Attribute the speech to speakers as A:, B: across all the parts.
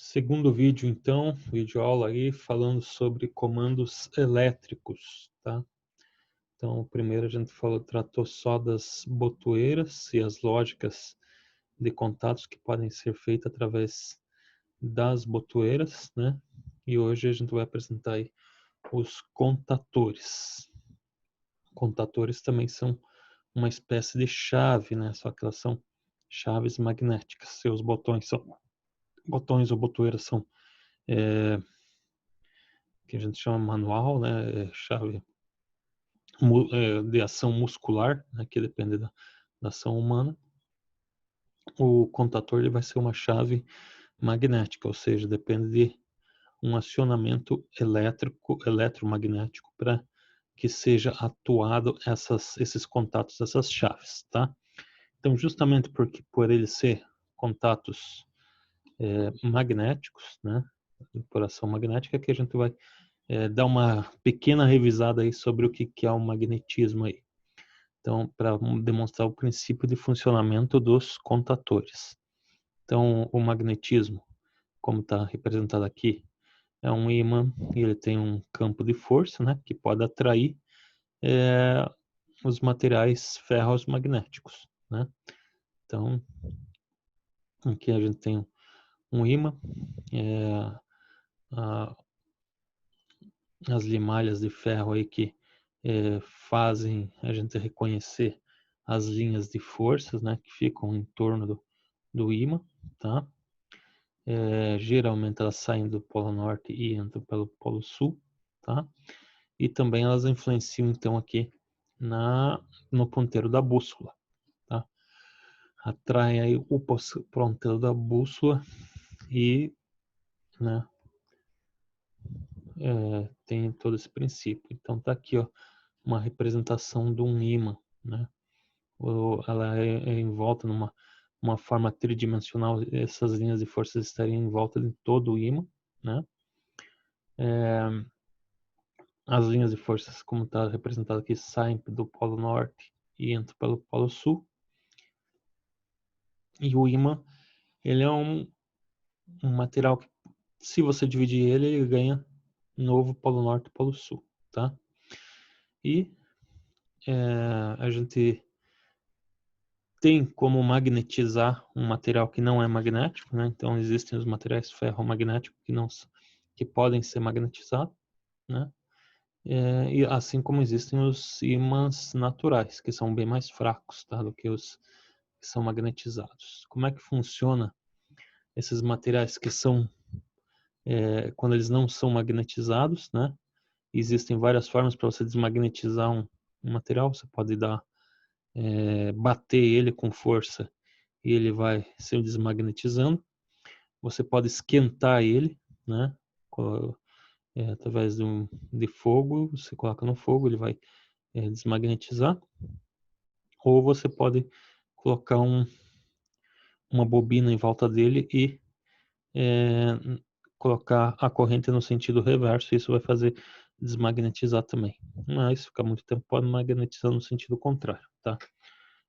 A: Segundo vídeo, então, vídeo aula aí falando sobre comandos elétricos, tá? Então, o primeiro a gente tratou só das botoeiras e as lógicas de contatos que podem ser feitas através das botoeiras, né? E hoje a gente vai apresentar aí os contatores. Contatores também são uma espécie de chave, né? Só que elas são chaves magnéticas. Seus botões ou botoeiras são que a gente chama manual, né, chave de ação muscular, né, que depende da ação humana. O contator ele vai ser uma chave magnética, ou seja, depende de um acionamento eletromagnético para que seja atuado esses contatos, essas chaves, tá? Então, justamente por eles ser contatos magnéticos, né, por ação magnética, que a gente vai dar uma pequena revisada aí sobre o que é o magnetismo aí. Então, para demonstrar o princípio de funcionamento dos contatores. Então, o magnetismo, como está representado aqui, é um ímã e ele tem um campo de força, né, que pode atrair os materiais ferromagnéticos, né? Então, aqui a gente tem um ímã, as limalhas de ferro aí que fazem a gente reconhecer as linhas de forças, né, que ficam em torno do ímã, tá? Geralmente elas saem do polo norte e entram pelo polo sul, tá? E também elas influenciam então aqui no ponteiro da bússola, tá? Atraem aí o ponteiro da bússola e, né, tem todo esse princípio. Então tá aqui, ó, uma representação de um ímã, né? Ela é em volta uma forma tridimensional, essas linhas de forças estariam em volta de todo o ímã, né? As linhas de forças, como está representado aqui, saem do polo norte e entram pelo polo sul. E o ímã, ele é um material que, se você dividir ele ganha novo polo norte e polo sul, tá? E a gente tem como magnetizar um material que não é magnético, né? Então existem os materiais ferromagnéticos que podem ser magnetizados, né? E assim como existem os ímãs naturais, que são bem mais fracos, tá? Do que os que são magnetizados. Como é que funciona esses materiais que são quando eles não são magnetizados, né? Existem várias formas para você desmagnetizar um material. Você pode bater ele com força e ele vai se desmagnetizando. Você pode esquentar ele, né? Através de fogo, você coloca no fogo, ele vai desmagnetizar. Ou você pode colocar uma bobina em volta dele e colocar a corrente no sentido reverso. Isso vai fazer desmagnetizar também. Mas se ficar muito tempo, pode magnetizar no sentido contrário, tá?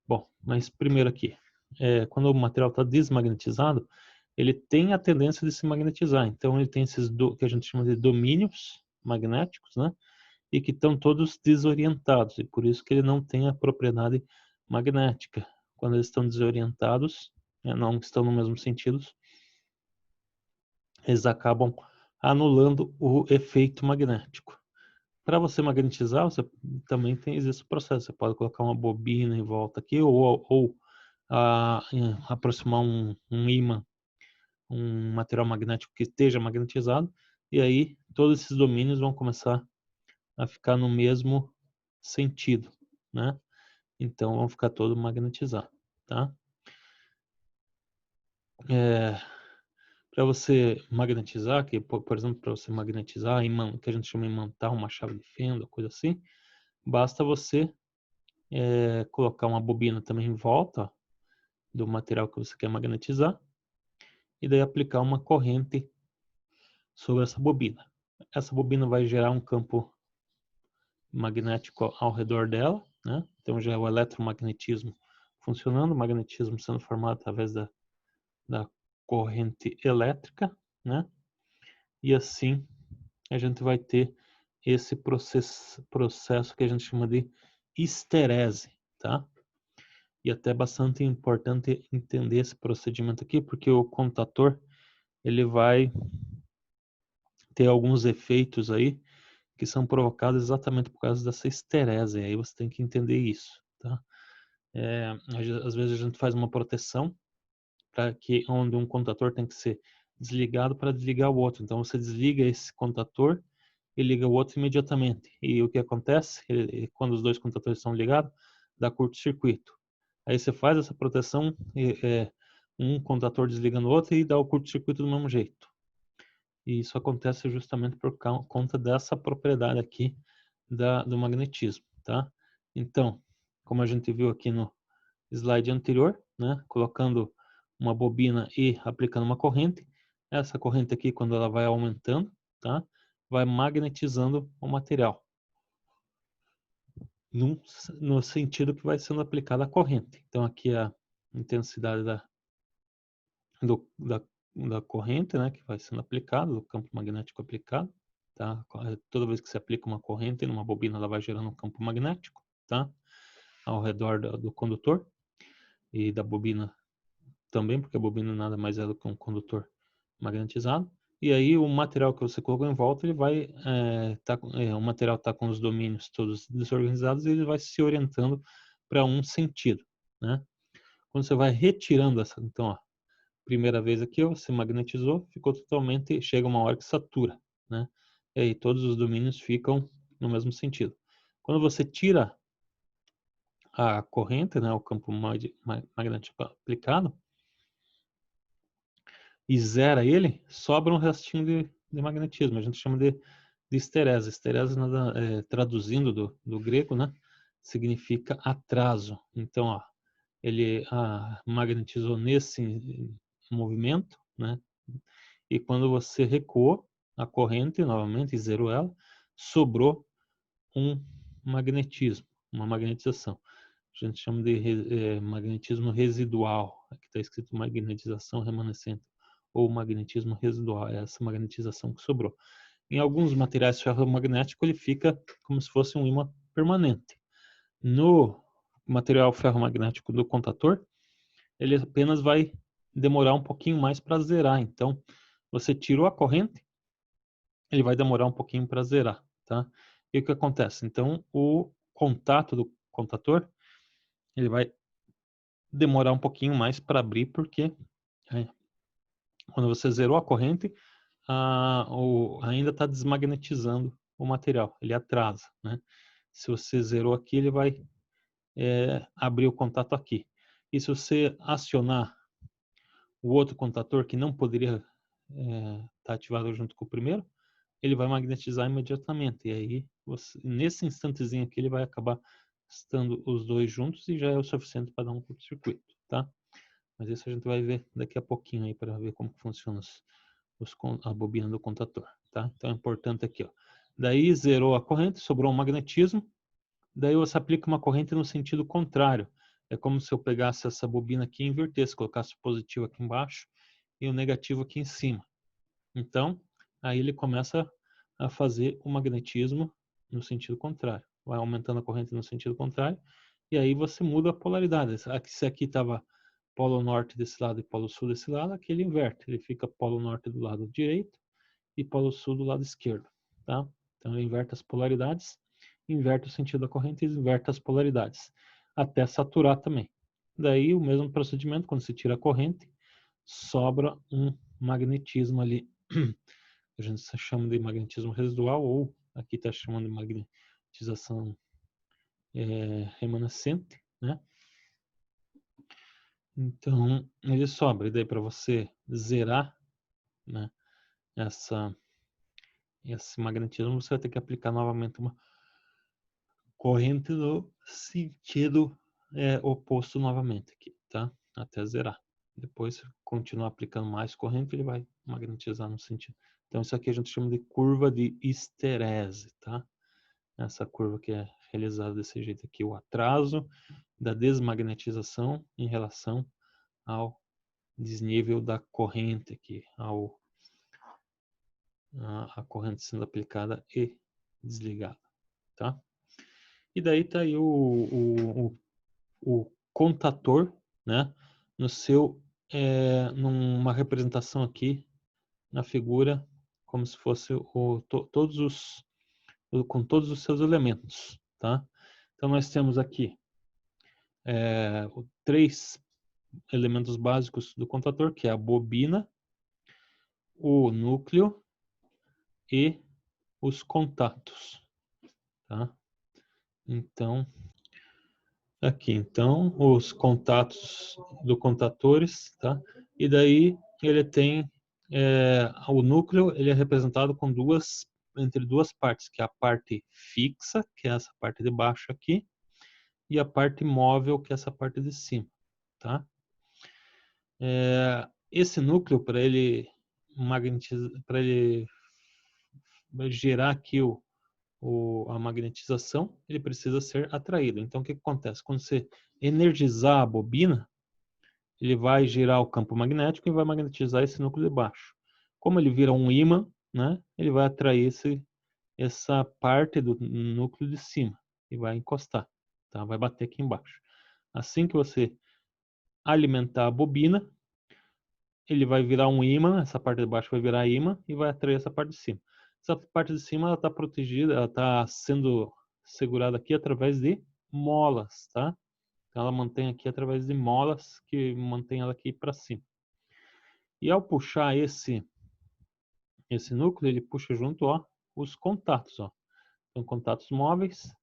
A: Bom, mas primeiro aqui, quando o material está desmagnetizado, ele tem a tendência de se magnetizar. Então ele tem esses que a gente chama de domínios magnéticos, né? E que estão todos desorientados, e por isso que ele não tem a propriedade magnética. Quando eles estão desorientados, não estão no mesmo sentido, eles acabam anulando o efeito magnético. Para você magnetizar, você também tem esse processo. Você pode colocar uma bobina em volta aqui ou aproximar um ímã, um material magnético que esteja magnetizado, e aí todos esses domínios vão começar a ficar no mesmo sentido, né? Então vão ficar todo magnetizado, tá? Para você magnetizar, por exemplo, para você magnetizar, que a gente chama de imantar uma chave de fenda, coisa assim, basta você colocar uma bobina também em volta do material que você quer magnetizar e daí aplicar uma corrente sobre essa bobina. Essa bobina vai gerar um campo magnético ao redor dela, né? Então já é o eletromagnetismo funcionando, o magnetismo sendo formado através da corrente elétrica, né? E assim a gente vai ter esse processo que a gente chama de histerese, tá? E até bastante importante entender esse procedimento aqui, porque o contator ele vai ter alguns efeitos aí que são provocados exatamente por causa dessa histerese. Aí você tem que entender isso, tá? Às vezes a gente faz uma proteção para que onde um contator tem que ser desligado para desligar o outro. Então você desliga esse contator e liga o outro imediatamente. E o que acontece? Quando os dois contatores estão ligados, dá curto-circuito. Aí você faz essa proteção, um contator desliga no outro e dá o curto-circuito do mesmo jeito. E isso acontece justamente por conta dessa propriedade aqui do magnetismo, tá? Então, como a gente viu aqui no slide anterior, né? Colocando uma bobina e aplicando uma corrente, essa corrente aqui, quando ela vai aumentando, tá? Vai magnetizando o material no sentido que vai sendo aplicada a corrente. Então aqui a intensidade do, da, da corrente, né, que vai sendo aplicada, do campo magnético aplicado, tá? Toda vez que você aplica uma corrente numa bobina, ela vai gerando um campo magnético, tá? Ao redor do condutor e da bobina também, porque a bobina nada mais é do que um condutor magnetizado. E aí o material que você colocou em volta, ele vai o material está com os domínios todos desorganizados e ele vai se orientando para um sentido, né? Quando você vai retirando essa, então, ó, primeira vez aqui, ó, você magnetizou, ficou totalmente, chega uma hora que satura, né? E aí todos os domínios ficam no mesmo sentido. Quando você tira a corrente, né, o campo magnético aplicado, e zera ele, sobra um restinho de magnetismo. A gente chama de histerese. Histerese, traduzindo do grego, né, significa atraso. Então, ó, ele magnetizou nesse movimento, né, e quando você recuou a corrente novamente e zerou ela, sobrou um magnetismo, uma magnetização. A gente chama de magnetismo residual. Aqui está escrito magnetização remanescente ou magnetismo residual, é essa magnetização que sobrou. Em alguns materiais ferromagnéticos ele fica como se fosse um ímã permanente. No material ferromagnético do contator, ele apenas vai demorar um pouquinho mais para zerar. Então, você tirou a corrente, ele vai demorar um pouquinho para zerar, tá? E o que acontece? Então, o contato do contator, ele vai demorar um pouquinho mais para abrir, porque é, quando você zerou a corrente, ainda está desmagnetizando o material, ele atrasa, né? Se você zerou aqui, ele vai abrir o contato aqui. E se você acionar o outro contator que não poderia estar ativado junto com o primeiro, ele vai magnetizar imediatamente. E aí, nesse instantezinho aqui, ele vai acabar estando os dois juntos e já é o suficiente para dar um curto-circuito, tá? Mas isso a gente vai ver daqui a pouquinho aí para ver como funciona a bobina do contator, tá? Então é importante aqui, ó. Daí zerou a corrente, sobrou um magnetismo, daí você aplica uma corrente no sentido contrário. É como se eu pegasse essa bobina aqui e invertesse, colocasse o positivo aqui embaixo e o negativo aqui em cima. Então, aí ele começa a fazer o magnetismo no sentido contrário. Vai aumentando a corrente no sentido contrário e aí você muda a polaridade. Se aqui estava polo norte desse lado e polo sul desse lado, aqui ele inverte. Ele fica polo norte do lado direito e polo sul do lado esquerdo, tá? Então ele inverte as polaridades, inverte o sentido da corrente e inverte as polaridades, até saturar também. Daí o mesmo procedimento, quando se tira a corrente, sobra um magnetismo ali, a gente chama de magnetismo residual, ou aqui está chamando de magnetização remanescente, né? Então, ele sobra. E daí para você zerar, né, esse magnetismo, você vai ter que aplicar novamente uma corrente no sentido oposto novamente aqui, tá? Até zerar. Depois, continuar aplicando mais corrente, ele vai magnetizar no sentido. Então, isso aqui a gente chama de curva de histerese, tá? Essa curva que é realizada desse jeito aqui, o atraso da desmagnetização em relação ao desnível da corrente aqui, ao a corrente sendo aplicada e desligada, tá? E daí tá aí o contator, né? No seu, numa representação aqui na figura, como se fosse com todos os seus elementos, tá? Então nós temos aqui 3 elementos básicos do contator, que é a bobina, o núcleo e os contatos, tá? Então, aqui, então, os contatos do contatores, tá? E daí ele tem o núcleo, ele é representado com entre duas partes, que é a parte fixa, que é essa parte de baixo aqui, e a parte móvel, que é essa parte de cima, tá? Esse núcleo, para ele para ele gerar aqui a magnetização, ele precisa ser atraído. Então, o que acontece? Quando você energizar a bobina, ele vai girar o campo magnético e vai magnetizar esse núcleo de baixo. Como ele vira um ímã, né, ele vai atrair essa parte do núcleo de cima e vai encostar, tá? Vai bater aqui embaixo. Assim que você alimentar a bobina, ele vai virar um ímã, essa parte de baixo vai virar ímã e vai atrair essa parte de cima. Essa parte de cima ela está protegida, ela está sendo segurada aqui através de molas, tá? Então ela mantém aqui através de molas que mantém ela aqui para cima. E ao puxar esse núcleo, ele puxa junto, ó, os contatos, ó. São contatos móveis.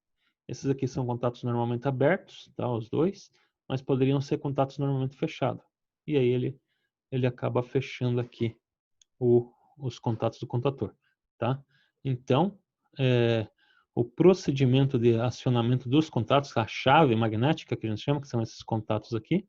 A: Esses aqui são contatos normalmente abertos, tá? Os dois, mas poderiam ser contatos normalmente fechados. E aí ele acaba fechando aqui os contatos do contator, tá? Então, o procedimento de acionamento dos contatos, a chave magnética que a gente chama, que são esses contatos aqui,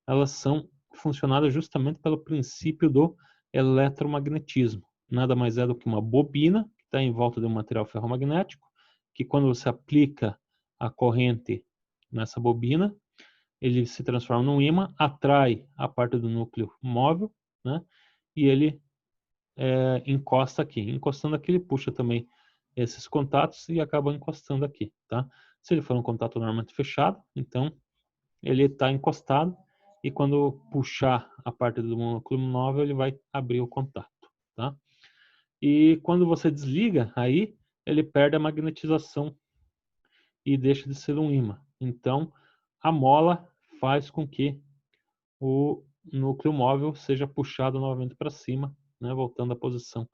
A: elas são funcionadas justamente pelo princípio do eletromagnetismo. Nada mais é do que uma bobina que está em volta de um material ferromagnético, que quando você aplica a corrente nessa bobina, ele se transforma num ímã, atrai a parte do núcleo móvel, né? E ele encosta aqui. Encostando aqui, ele puxa também esses contatos e acaba encostando aqui, tá? Se ele for um contato normalmente fechado, então ele está encostado e quando puxar a parte do núcleo móvel, ele vai abrir o contato, tá? E quando você desliga, aí ele perde a magnetização e deixa de ser um ímã. Então, a mola faz com que o núcleo móvel seja puxado novamente para cima, né, voltando à posição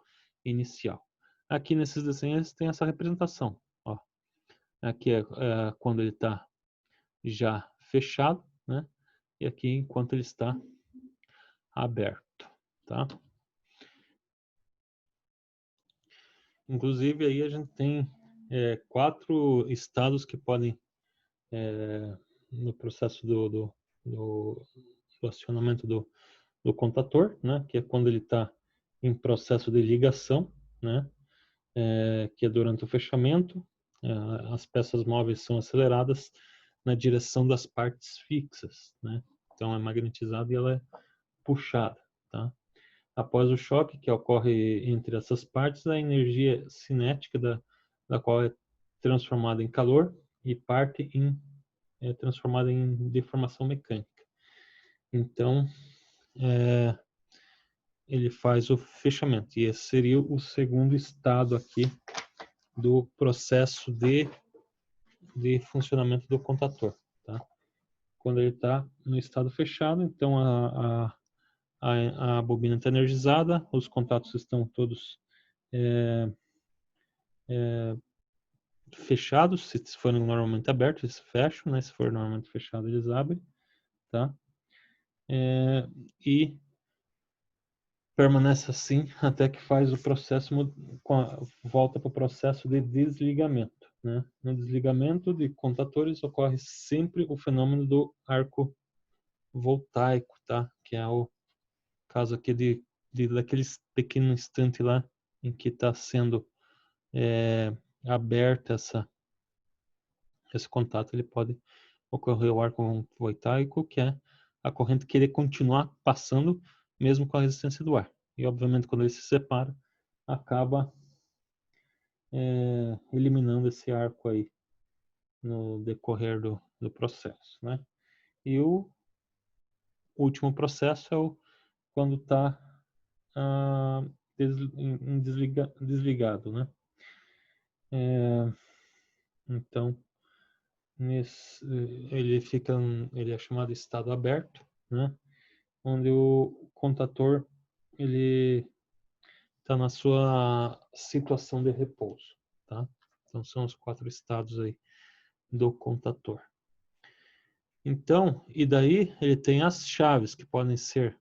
A: inicial. Aqui nesses desenhos tem essa representação. Ó. Aqui é quando ele está já fechado, né? E aqui enquanto ele está aberto, tá? Inclusive aí a gente tem 4 estados que podem no processo do acionamento do contator, né? Que é quando ele está em processo de ligação, né? Que é durante o fechamento, as peças móveis são aceleradas na direção das partes fixas, né? Então é magnetizada e ela é puxada, tá? Após o choque que ocorre entre essas partes, a energia cinética da qual é transformada em calor e é transformada em deformação mecânica. Então, ele faz o fechamento. E esse seria o segundo estado aqui do processo de funcionamento do contator, tá? Quando ele está no estado fechado, então a bobina está energizada, os contatos estão todos fechados, se forem normalmente abertos, eles fecham, né? Se for normalmente fechado, eles abrem, tá? E permanece assim até que faz o processo, volta para o processo de desligamento, né? No desligamento de contatores ocorre sempre o fenômeno do arco voltaico, tá? Que é o caso aqui daquele pequeno instante lá em que está sendo aberta esse contato, ele pode ocorrer o arco voltaico, que é a corrente querer continuar passando mesmo com a resistência do ar. E obviamente quando ele se separa, acaba eliminando esse arco aí no decorrer do processo, né? E o último processo é quando está desligado, né? Então, ele é chamado de estado aberto, né? Onde o contador ele está na sua situação de repouso, tá? Então são os 4 estados aí do contador. Então, e daí ele tem as chaves que podem ser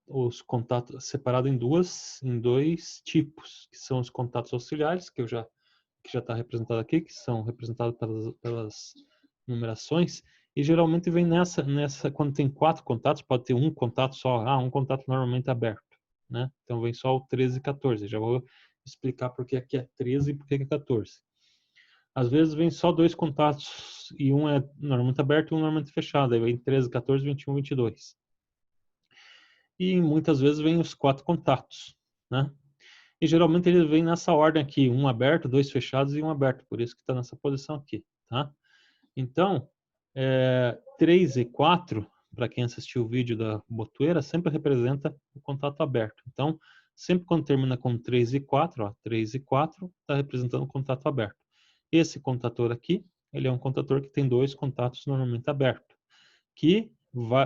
A: os contatos separados em dois tipos, que são os contatos auxiliares, que já está representado aqui, que são representados pelas numerações, e geralmente vem nessa quando tem 4 contatos, pode ter um contato só, um contato normalmente aberto, né? Então vem só o 13 e 14. Já vou explicar porque aqui é 13 e porque é 14. Às vezes vem só 2 contatos e um é normalmente aberto e um normalmente fechado. Aí vem 13, 14, 21, 22. E muitas vezes vem os 4 contatos, né? E geralmente ele vem nessa ordem aqui, um aberto, 2 fechados e um aberto, por isso que está nessa posição aqui, tá? Então, 3 e 4, para quem assistiu o vídeo da botoeira, sempre representa o contato aberto. Então, sempre quando termina com 3 e 4, 3 e 4, está representando o contato aberto. Esse contador aqui, ele é um contador que tem 2 contatos normalmente abertos, que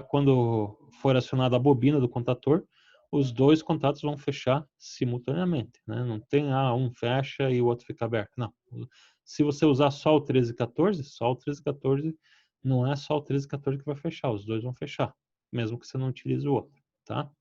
A: quando for acionada a bobina do contador, os 2 contatos vão fechar simultaneamente, né? Não tem um fecha e o outro fica aberto, não. Se você usar só o 13 e 14, só o 13 e 14, não é só o 13 e 14 que vai fechar, os 2 vão fechar, mesmo que você não utilize o outro, tá?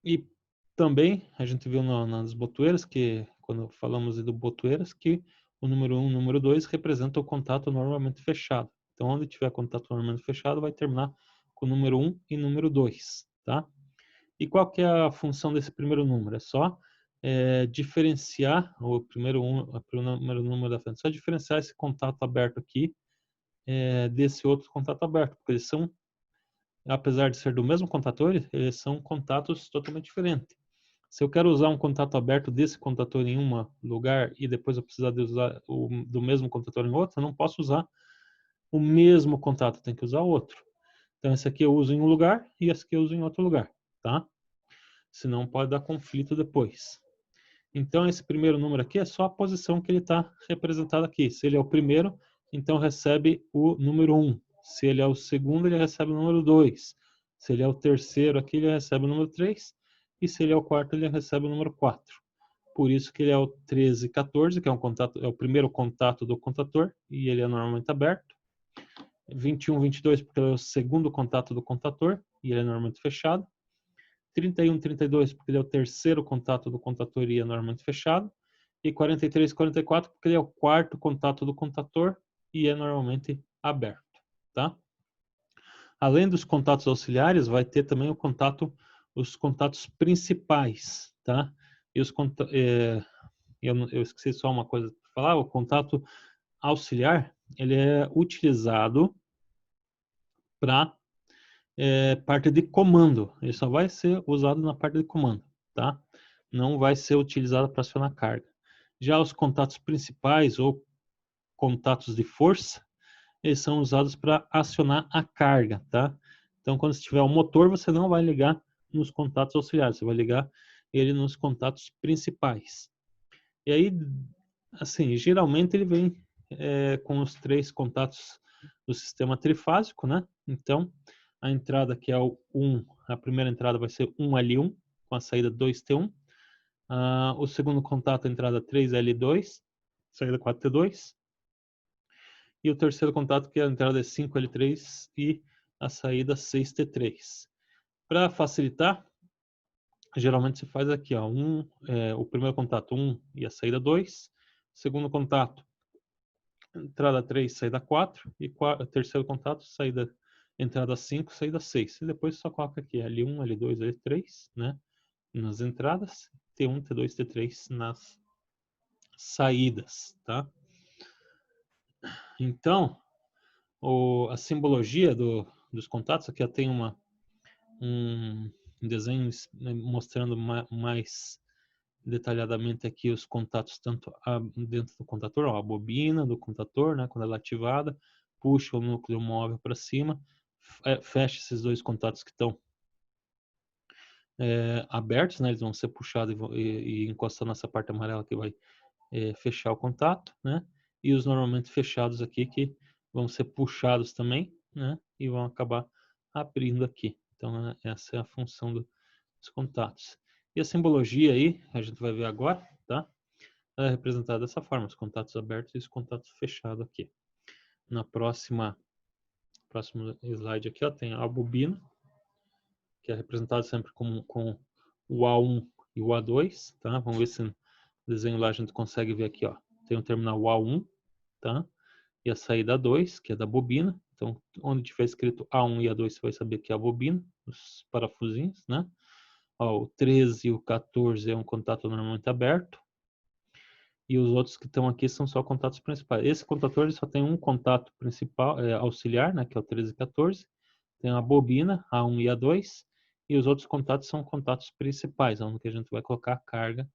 A: E também a gente viu nas botoeiras, que quando falamos do botoeiras, que o número 1 e o número 2 representam o contato normalmente fechado. Então, onde tiver contato normalmente fechado, vai terminar com o número 1 e número 2, tá? E qual que é a função desse primeiro número? É só diferenciar o primeiro número da frente, só diferenciar esse contato aberto aqui desse outro contato aberto, porque eles são, apesar de ser do mesmo contador, eles são contatos totalmente diferentes. Se eu quero usar um contato aberto desse contador em um lugar e depois eu precisar de usar do mesmo contator em outro, eu não posso usar o mesmo contato, tem que usar outro. Então esse aqui eu uso em um lugar e esse aqui eu uso em outro lugar, tá? Senão pode dar conflito depois. Então esse primeiro número aqui é só a posição que ele está representado aqui. Se ele é o primeiro, então recebe o número 1. Se ele é o segundo, ele recebe o número 2. Se ele é o terceiro aqui, ele recebe o número 3. E se ele é o quarto, ele recebe o número 4. Por isso que ele é o 13 e 14, que é o primeiro contato do contador, e ele é normalmente aberto. 21, 22, porque ele é o segundo contato do contador, e ele é normalmente fechado. 31, 32, porque ele é o terceiro contato do contador e é normalmente fechado. E 43, 44, porque ele é o quarto contato do contador e é normalmente aberto, tá? Além dos contatos auxiliares, vai ter também os contatos principais, tá? E eu esqueci só uma coisa para falar, o contato auxiliar, ele é utilizado para parte de comando. Ele só vai ser usado na parte de comando, tá? Não vai ser utilizado para acionar carga. Já os contatos principais ou contatos de força, eles são usados para acionar a carga, tá? Então, quando você tiver um motor, você não vai ligar nos contatos auxiliares, você vai ligar ele nos contatos principais. E aí, assim, geralmente ele vem com os 3 contatos do sistema trifásico, né? Então, a entrada que é o 1, a primeira entrada vai ser 1L1, com a saída 2T1. O segundo contato, a entrada 3L2, saída 4T2. E o terceiro contato, que a entrada é 5L3 e a saída 6T3. Para facilitar, geralmente se faz aqui, ó, o primeiro contato 1 e a saída 2. Segundo contato, entrada 3, saída 4. E terceiro contato, entrada 5, saída 6. E depois só coloca aqui L1, L2, L3, né? Nas entradas, T1, T2, T3 nas saídas, tá? Então, a simbologia dos contatos, aqui tem um desenho mostrando mais detalhadamente aqui os contatos tanto dentro do contator, ó, a bobina do contator, né, quando ela é ativada, puxa o núcleo móvel para cima, fecha esses dois contatos que estão abertos, né, eles vão ser puxados e encostando nessa parte amarela que vai fechar o contato, né, e os normalmente fechados aqui que vão ser puxados também, né, e vão acabar abrindo aqui. Então essa é a função dos contatos. E a simbologia aí, a gente vai ver agora, tá? Ela é representada dessa forma, os contatos abertos e os contatos fechados aqui. Na próximo slide aqui, ó, tem a bobina, que é representada sempre com o A1 e o A2, tá? Vamos ver se no desenho lá a gente consegue ver aqui, ó. Tem o terminal A1, tá? E a saída A2, que é da bobina. Então, onde tiver escrito A1 e A2, você vai saber que é a bobina, os parafusinhos, né? Ó, o 13 e o 14 é um contato normalmente aberto. E os outros que estão aqui são só contatos principais. Esse contator ele só tem um contato principal, auxiliar, né, que é o 13 e 14. Tem a bobina, A1 e A2. E os outros contatos são contatos principais, onde a gente vai colocar a carga.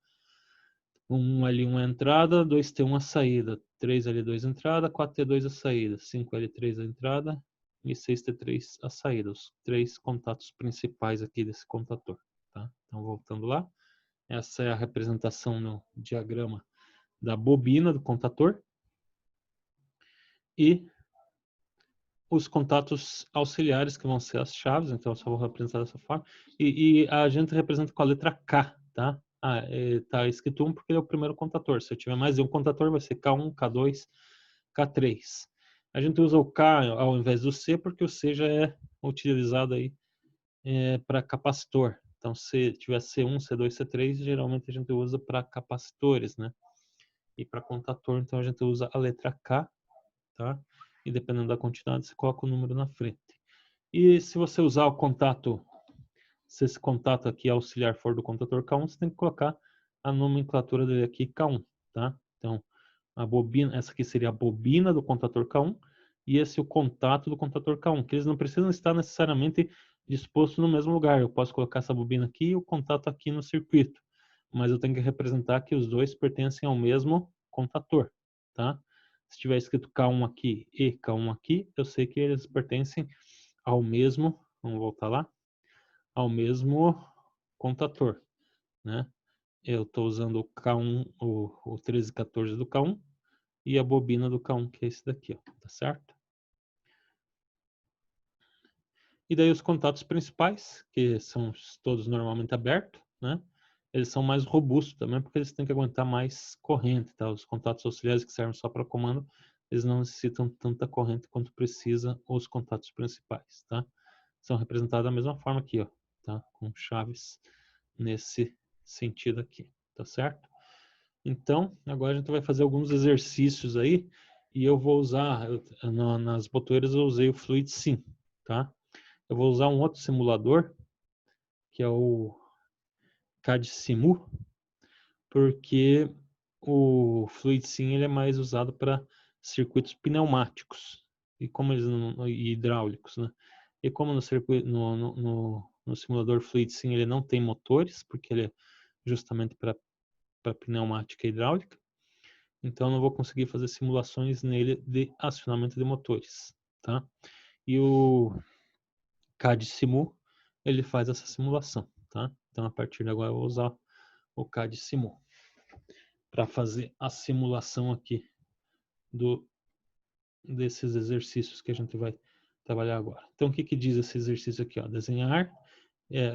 A: 1L1 a entrada, 2T1 a saída, 3L2 a entrada, 4T2 a saída, 5L3 a entrada e 6T3 a saída. Os três contatos principais aqui desse contator. Tá? Então, voltando lá. Essa é a representação no diagrama da bobina do contator e os contatos auxiliares que vão ser as chaves, então eu só vou representar dessa forma, e a gente representa com a letra K, tá? Tá escrito 1 porque ele é o primeiro contator, se eu tiver mais de um contator vai ser K1, K2, K3. A gente usa o K ao invés do C porque o C já é utilizado aí para capacitor, então se tiver C1, C2, C3, geralmente a gente usa para capacitores, né? E para contator, então a gente usa a letra K, tá? E dependendo da quantidade, você coloca o número na frente. E se você usar o contato, se esse contato aqui auxiliar for do contator K1, você tem que colocar a nomenclatura dele aqui K1, tá? Então, a bobina, essa aqui seria a bobina do contator K1 e esse é o contato do contator K1, que eles não precisam estar necessariamente dispostos no mesmo lugar. Eu posso colocar essa bobina aqui e o contato aqui no circuito, mas eu tenho que representar que os dois pertencem ao mesmo contator, tá? Se tiver escrito K1 aqui e K1 aqui, eu sei que eles pertencem ao mesmo, vamos voltar lá, ao mesmo contator, né? Eu estou usando o K1, o 1314 do K1 e a bobina do K1, que é esse daqui, ó, tá certo? E daí os contatos principais, que são todos normalmente abertos, né? Eles são mais robustos também, porque eles têm que aguentar mais corrente, tá? Os contatos auxiliares que servem só para comando, eles não necessitam tanta corrente quanto precisa os contatos principais, tá? São representados da mesma forma aqui, ó, tá? Com chaves nesse sentido aqui, tá certo? Então, agora a gente vai fazer alguns exercícios aí, e eu vou usar, nas botoeiras eu usei o Fluid Sim, tá? Eu vou usar um outro simulador, que é o CAD-Simu, porque o Fluid Sim ele é mais usado para circuitos pneumáticos e como eles e hidráulicos, né? E como no circuito no simulador Fluid Sim ele não tem motores, porque ele é justamente para pneumática e hidráulica, então eu não vou conseguir fazer simulações nele de acionamento de motores, tá? E o CAD-Simu ele faz essa simulação, tá? Então a partir de agora eu vou usar o CAD-Simu para fazer a simulação aqui desses exercícios que a gente vai trabalhar agora. Então o que diz esse exercício aqui? Ó? Desenhar.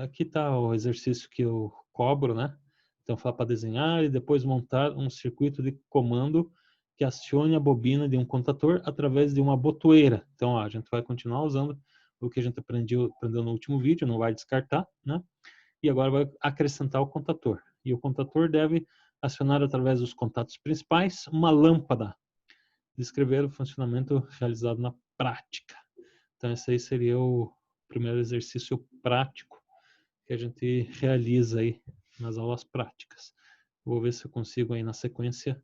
A: Aqui está o exercício que eu cobro, né? Então fala para desenhar e depois montar um circuito de comando que acione a bobina de um contator através de uma botoeira. Então ó, a gente vai continuar usando o que a gente aprendeu no último vídeo, não vai descartar, né? E agora vai acrescentar o contator. E o contator deve acionar através dos contatos principais uma lâmpada. Descrever o funcionamento realizado na prática. Então esse aí seria o primeiro exercício prático que a gente realiza aí nas aulas práticas. Vou ver se eu consigo aí na sequência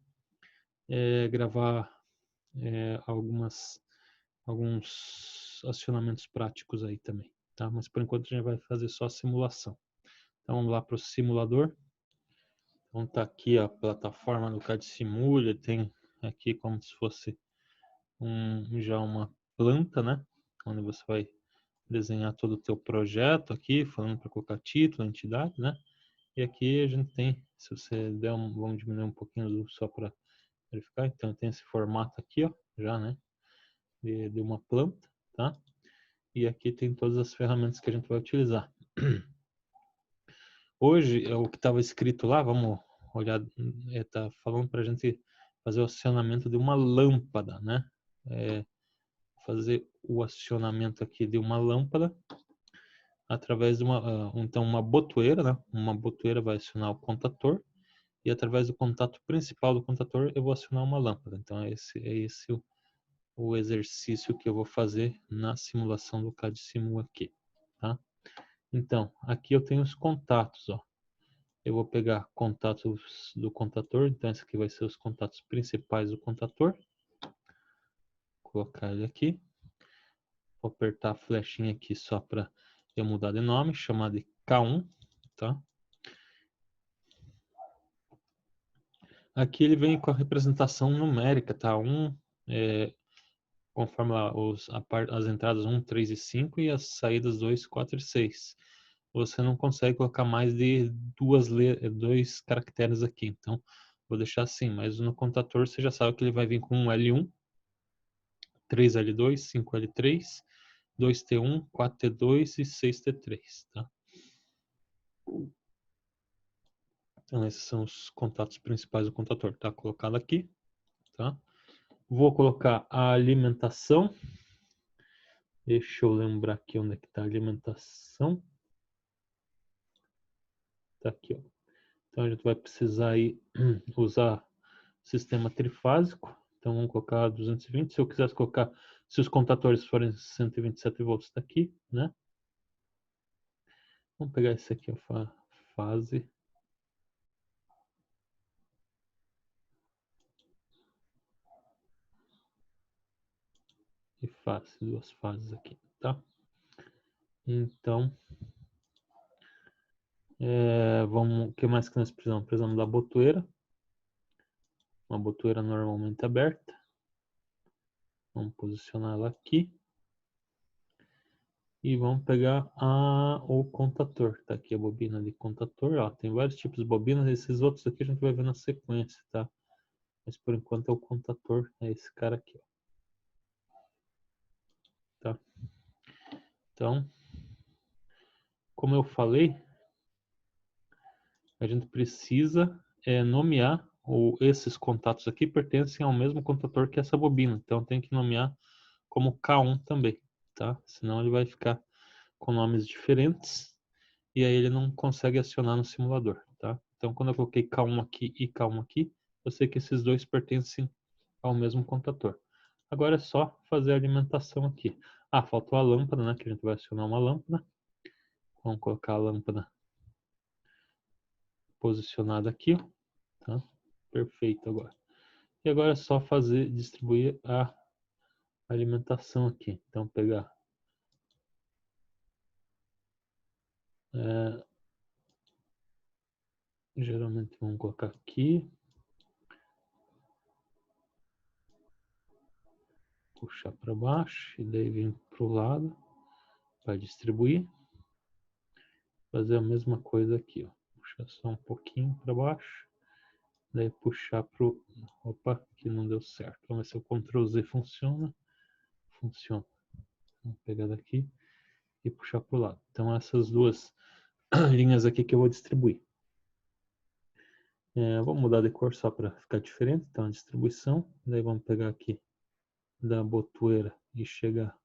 A: gravar alguns acionamentos práticos aí também, tá? Mas por enquanto a gente vai fazer só a simulação. Então vamos lá para o simulador. Então tá aqui a plataforma do CAD Simula, tem aqui como se fosse já uma planta, né? Onde você vai desenhar todo o teu projeto aqui, falando para colocar título, entidade, né? E aqui a gente tem, se você der vamos diminuir um pouquinho só para verificar. Então tem esse formato aqui, ó, já, né? De uma planta, tá? E aqui tem todas as ferramentas que a gente vai utilizar. Hoje, o que estava escrito lá, vamos olhar, está falando para a gente fazer o acionamento de uma lâmpada, né? Fazer o acionamento aqui de uma lâmpada através de então uma botoeira, né? Uma botoeira vai acionar o contator e através do contato principal do contator eu vou acionar uma lâmpada. Então é esse o exercício que eu vou fazer na simulação do CAD Simula aqui, tá? Então, aqui eu tenho os contatos, ó. Eu vou pegar contatos do contator, então esse aqui vai ser os contatos principais do contator. Colocar ele aqui. Vou apertar a flechinha aqui só para eu mudar de nome, chamar de K1, tá? Aqui ele vem com a representação numérica, tá? Conforme lá, as entradas 1, 3 e 5 e as saídas 2, 4 e 6. Você não consegue colocar mais de dois caracteres aqui. Então, vou deixar assim. Mas no contator você já sabe que ele vai vir com um L1, 3L2, 5L3, 2T1, 4T2 e 6T3, tá? Então, esses são os contatos principais do contator. Tá colocado aqui, tá? Vou colocar a alimentação. Deixa eu lembrar aqui onde é que está a alimentação. Tá aqui, ó. Então a gente vai precisar aí usar sistema trifásico. Então vamos colocar 220. Se eu quisesse colocar, se os contadores forem 127 volts, está aqui, né? Vamos pegar esse aqui, a fase. E fase, duas fases aqui, tá? Então, o que mais que nós precisamos? Precisamos da botoeira. Uma botoeira normalmente aberta. Vamos posicionar ela aqui. E vamos pegar o contator. Tá aqui a bobina de contator. Ó, tem vários tipos de bobinas. Esses outros aqui a gente vai ver na sequência, tá? Mas por enquanto é o contator. É esse cara aqui, ó. Tá? Então, como eu falei, a gente precisa nomear esses contatos aqui pertencem ao mesmo contator que essa bobina. Então tem que nomear como K1 também, tá? Senão ele vai ficar com nomes diferentes e aí ele não consegue acionar no simulador, tá? Então quando eu coloquei K1 aqui e K1 aqui, eu sei que esses dois pertencem ao mesmo contator. Agora é só fazer a alimentação aqui. Ah, faltou a lâmpada, né? Que a gente vai acionar uma lâmpada. Vamos colocar a lâmpada posicionada aqui, ó, tá? Perfeito agora. E agora é só distribuir a alimentação aqui. Então pegar geralmente vamos colocar aqui, puxar para baixo e daí vem para o lado para distribuir. Fazer a mesma coisa aqui, ó. Puxar só um pouquinho para baixo, daí puxar pro, opa, que não deu certo. Vamos ver se o Ctrl Z funciona. Funciona. Vamos pegar daqui e puxar para o lado. Então essas duas linhas aqui que eu vou distribuir. Vou mudar de cor só para ficar diferente. Então a distribuição, daí vamos pegar aqui da botoeira e chegar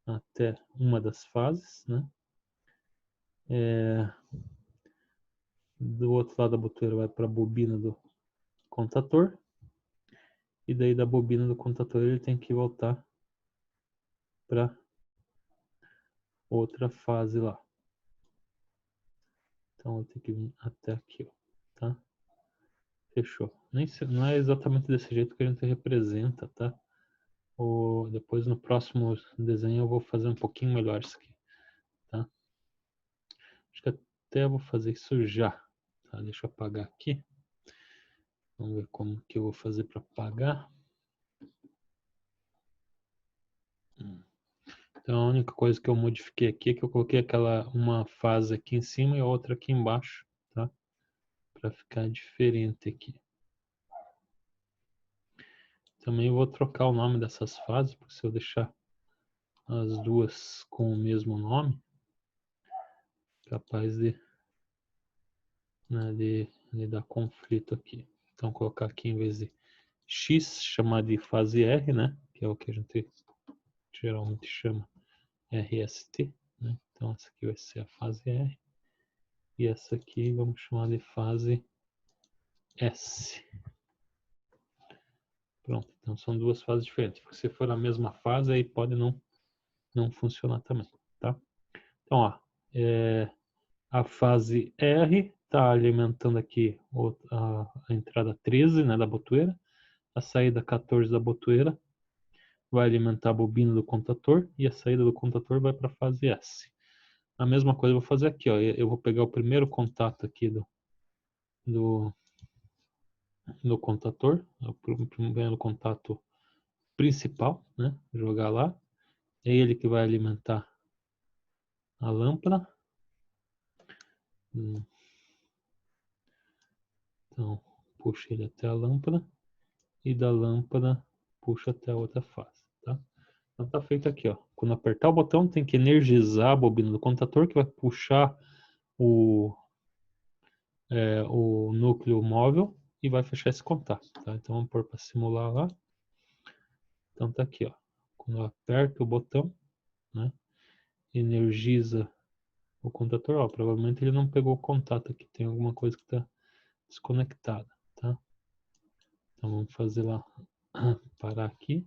A: até uma das fases, né? Do outro lado da botoeira vai para a bobina do contator e daí da bobina do contator ele tem que voltar para outra fase lá. Então eu tenho que vir até aqui, ó, tá? Fechou. Não é exatamente desse jeito que a gente representa, tá? Depois no próximo desenho eu vou fazer um pouquinho melhor isso aqui. Acho que até vou fazer isso já. Tá, deixa eu apagar aqui. Vamos ver como que eu vou fazer para apagar. Então a única coisa que eu modifiquei aqui é que eu coloquei uma fase aqui em cima e outra aqui embaixo, tá? Para ficar diferente aqui. Também vou trocar o nome dessas fases, porque se eu deixar as duas com o mesmo nome, capaz né, de dar conflito aqui. Então colocar aqui em vez de X, chamar de fase R, né? Que é o que a gente geralmente chama RST, né? Então essa aqui vai ser a fase R. E essa aqui vamos chamar de fase S. Pronto, então são duas fases diferentes. Porque se for a mesma fase, aí pode não funcionar também, tá? Então, ó, a fase R está alimentando aqui a entrada 13, né, da botoeira. A saída 14 da botoeira vai alimentar a bobina do contator e a saída do contator vai para a fase S. A mesma coisa eu vou fazer aqui, ó. Eu vou pegar o primeiro contato aqui do contator, o primeiro contato principal, né? Jogar lá. É ele que vai alimentar a lâmpada. Então, puxa ele até a lâmpada e da lâmpada puxa até a outra fase, tá? Então tá feito aqui, ó. Quando apertar o botão, tem que energizar a bobina do contator, que vai puxar o núcleo móvel e vai fechar esse contato, tá? Então vamos pôr para simular lá. Então tá aqui, ó. Quando eu aperto o botão, né? Energiza o contator, ó. Provavelmente ele não pegou o contato aqui, tem alguma coisa que está desconectada, tá? Então vamos fazer lá, parar aqui.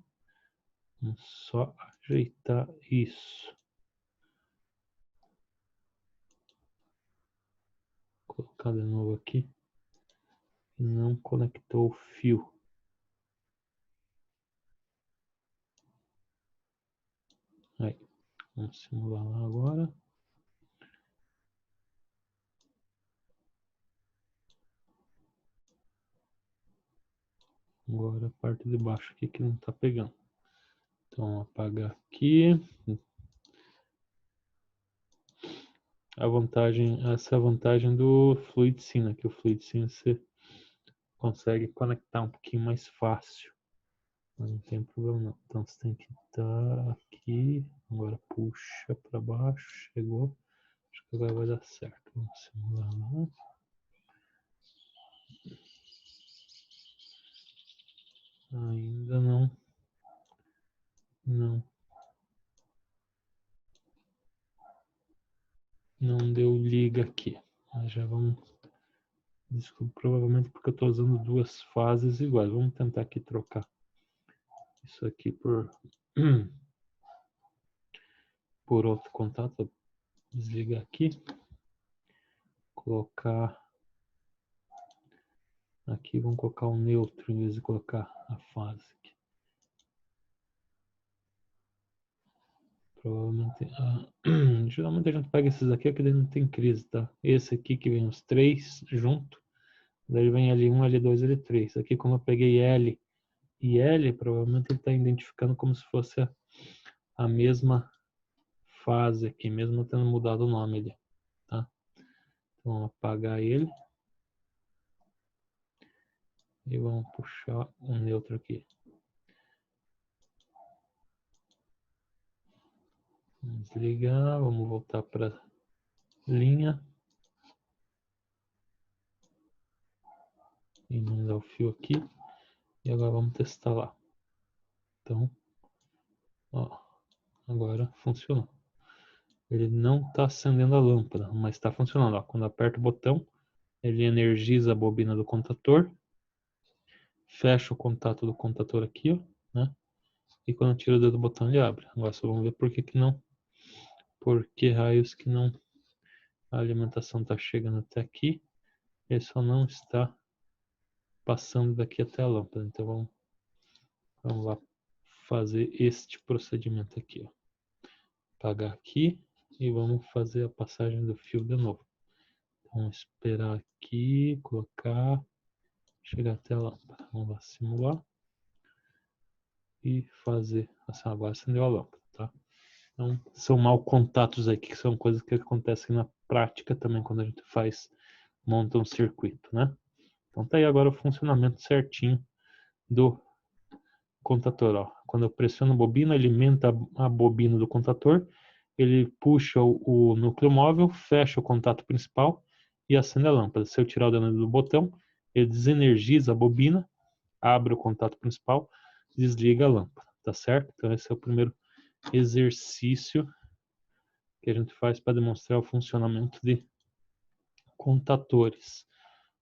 A: Vamos só ajeitar isso. Colocar de novo aqui. Não conectou o fio. Aí, vamos simular lá agora. Agora a parte de baixo aqui que não está pegando. Então, apagar aqui. Essa é a vantagem do FluidSym, né? Que o FluidSym você consegue conectar um pouquinho mais fácil. Não tem problema não. Então você tem que estar aqui. Agora puxa para baixo. Chegou. Acho que agora vai dar certo. Vamos simular lá. Ainda não. Não deu liga aqui. Mas já vamos. Desculpa, provavelmente porque eu estou usando duas fases iguais. Vamos tentar aqui trocar isso aqui por outro contato. Desligar aqui. Colocar aqui, vamos colocar um neutro em vez de colocar a fase aqui. Provavelmente. Geralmente a gente pega esses aqui, que daí não tem crise, tá? Esse aqui que vem os três junto. Daí vem L1, L2, L3. Aqui como eu peguei L e L, provavelmente ele está identificando como se fosse a mesma fase aqui, mesmo tendo mudado o nome ali, tá? Então vamos apagar ele. E vamos puxar um neutro aqui. Vamos desligar, vamos voltar para linha. E mandar o fio aqui. E agora vamos testar lá. Então, ó, agora funcionou. Ele não está acendendo a lâmpada, mas está funcionando. Ó. Quando aperta o botão, ele energiza a bobina do contator, fecha o contato do contator aqui, ó, né? E quando tira o dedo do botão, ele abre. Agora só vamos ver por que não. Por que raios que não. A alimentação está chegando até aqui. Ele só não está passando daqui até a lâmpada. Então vamos lá fazer este procedimento aqui, ó. Apagar aqui. e vamos fazer a passagem do fio de novo. Vamos esperar aqui, colocar, chegar até a lâmpada. Vamos lá, simular e fazer. Assim, agora acendeu a lâmpada, tá? Então, são mal contatos aí, que são coisas que acontecem na prática também quando a gente monta um circuito, né? Então tá aí agora o funcionamento certinho do contator, ó. Quando eu pressiono a bobina, ele alimenta a bobina do contator, ele puxa o núcleo móvel, fecha o contato principal e acende a lâmpada. Se eu tirar o dedo do botão, ele desenergiza a bobina, abre o contato principal, desliga a lâmpada, tá certo? Então esse é o primeiro exercício que a gente faz para demonstrar o funcionamento de contatores.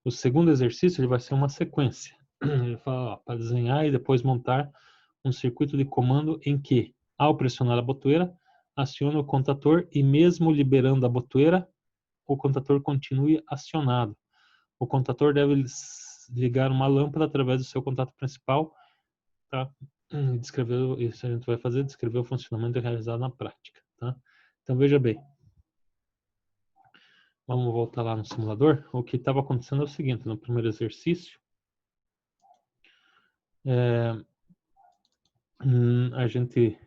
A: O segundo exercício ele vai ser uma sequência. Ele fala para desenhar e depois montar um circuito de comando em que, ao pressionar a botoeira, aciona o contator e mesmo liberando a botoeira, o contator continue acionado. O contator deve ligar uma lâmpada através do seu contato principal. Tá? Descrever, isso a gente vai fazer, descrever o funcionamento realizado na prática. Tá? Então veja bem, vamos voltar lá no simulador. O que estava acontecendo é o seguinte, no primeiro exercício, a gente